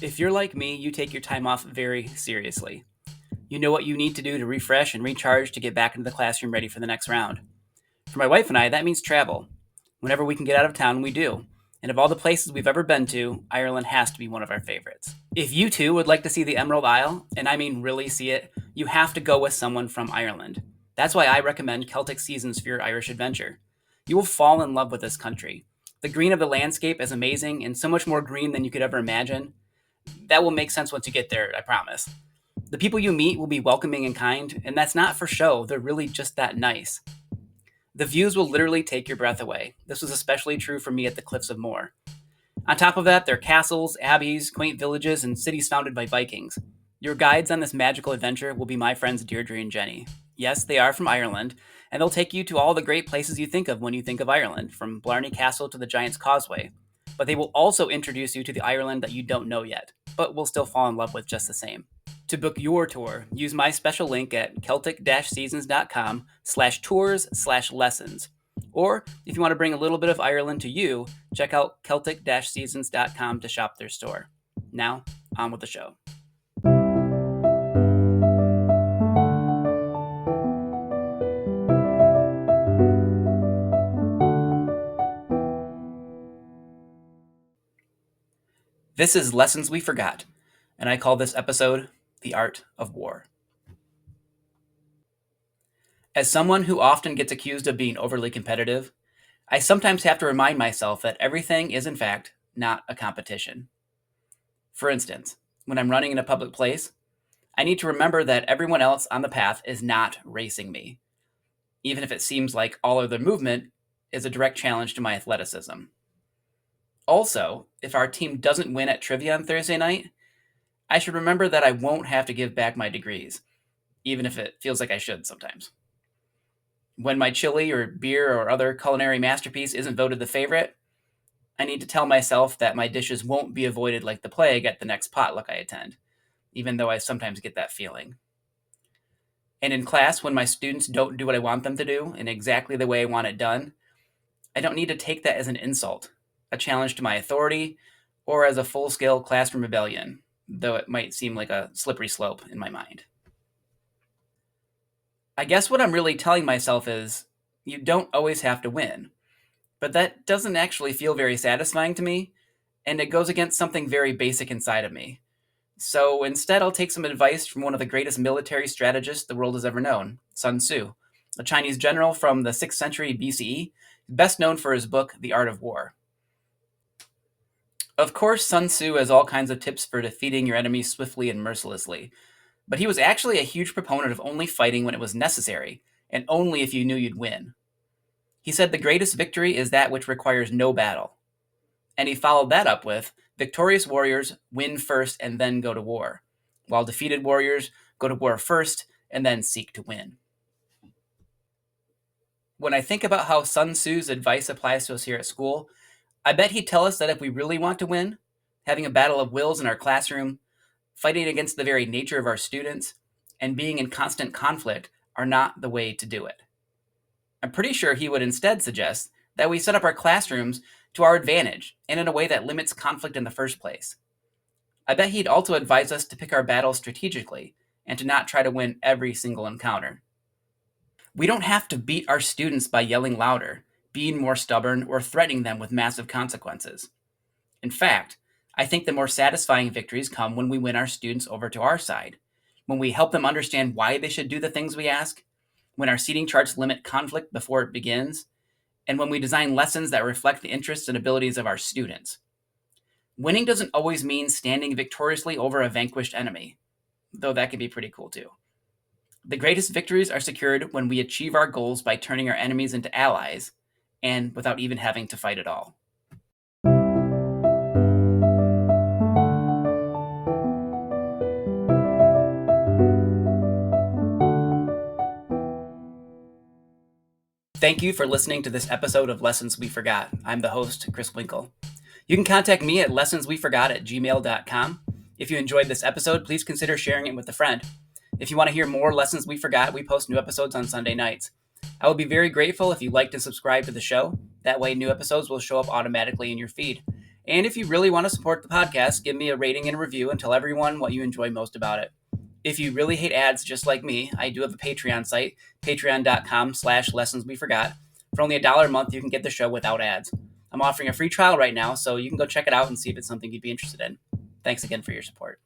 If you're like me, you take your time off very seriously. You know what you need to do to refresh and recharge to get back into the classroom ready for the next round. For my wife and I, that means travel. Whenever we can get out of town, we do. And of all the places we've ever been to, Ireland has to be one of our favorites. If you too would like to see the Emerald Isle, and I mean really see it, you have to go with someone from Ireland. That's why I recommend Celtic Seasons for your Irish adventure. You will fall in love with this country. The green of the landscape is amazing and so much more green than you could ever imagine. That will make sense once you get there, I promise. The people you meet will be welcoming and kind, and that's not for show, they're really just that nice. The views will literally take your breath away. This was especially true for me at the Cliffs of Moher. On top of that, there are castles, abbeys, quaint villages, and cities founded by Vikings. Your guides on this magical adventure will be my friends Deirdre and Jenny. Yes, they are from Ireland, and they'll take you to all the great places you think of when you think of Ireland, from Blarney Castle to the Giant's Causeway. But they will also introduce you to the Ireland that you don't know yet, but will still fall in love with just the same. To book your tour, use my special link at celtic-seasons.com/tours/lessons. Or if you want to bring a little bit of Ireland to you, check out celtic-seasons.com to shop their store. Now, on with the show. This is Lessons We Forgot, and I call this episode The Art of War. As someone who often gets accused of being overly competitive, I sometimes have to remind myself that everything is, in fact, not a competition. For instance, when I'm running in a public place, I need to remember that everyone else on the path is not racing me, even if it seems like all of their movement is a direct challenge to my athleticism. Also, if our team doesn't win at trivia on Thursday night, I should remember that I won't have to give back my degrees, even if it feels like I should sometimes. When my chili or beer or other culinary masterpiece isn't voted the favorite, I need to tell myself that my dishes won't be avoided like the plague at the next potluck I attend, even though I sometimes get that feeling. And in class, when my students don't do what I want them to do in exactly the way I want it done, I don't need to take that as an insult, a challenge to my authority, or as a full-scale classroom rebellion, though it might seem like a slippery slope in my mind. I guess what I'm really telling myself is, you don't always have to win. But that doesn't actually feel very satisfying to me, and it goes against something very basic inside of me. So instead, I'll take some advice from one of the greatest military strategists the world has ever known, Sun Tzu, a Chinese general from the 6th century BCE, best known for his book, The Art of War. Of course, Sun Tzu has all kinds of tips for defeating your enemies swiftly and mercilessly, but he was actually a huge proponent of only fighting when it was necessary, and only if you knew you'd win. He said the greatest victory is that which requires no battle. And he followed that up with, victorious warriors win first and then go to war, while defeated warriors go to war first and then seek to win. When I think about how Sun Tzu's advice applies to us here at school, I bet he'd tell us that if we really want to win, having a battle of wills in our classroom, fighting against the very nature of our students, and being in constant conflict are not the way to do it. I'm pretty sure he would instead suggest that we set up our classrooms to our advantage and in a way that limits conflict in the first place. I bet he'd also advise us to pick our battles strategically and to not try to win every single encounter. We don't have to beat our students by yelling louder, being more stubborn, or threatening them with massive consequences. In fact, I think the more satisfying victories come when we win our students over to our side, when we help them understand why they should do the things we ask, when our seating charts limit conflict before it begins, and when we design lessons that reflect the interests and abilities of our students. Winning doesn't always mean standing victoriously over a vanquished enemy, though that can be pretty cool too. The greatest victories are secured when we achieve our goals by turning our enemies into allies, and without even having to fight at all. Thank you for listening to this episode of Lessons We Forgot. I'm the host, Chris Winkle. You can contact me at lessonsweforgot@gmail.com. If you enjoyed this episode, please consider sharing it with a friend. If you want to hear more Lessons We Forgot, we post new episodes on Sunday nights. I would be very grateful if you liked and subscribe to the show. That way, new episodes will show up automatically in your feed. And if you really want to support the podcast, give me a rating and a review and tell everyone what you enjoy most about it. If you really hate ads just like me, I do have a Patreon site, patreon.com/lessonsweforgot. For only $1 a month, you can get the show without ads. I'm offering a free trial right now, so you can go check it out and see if it's something you'd be interested in. Thanks again for your support.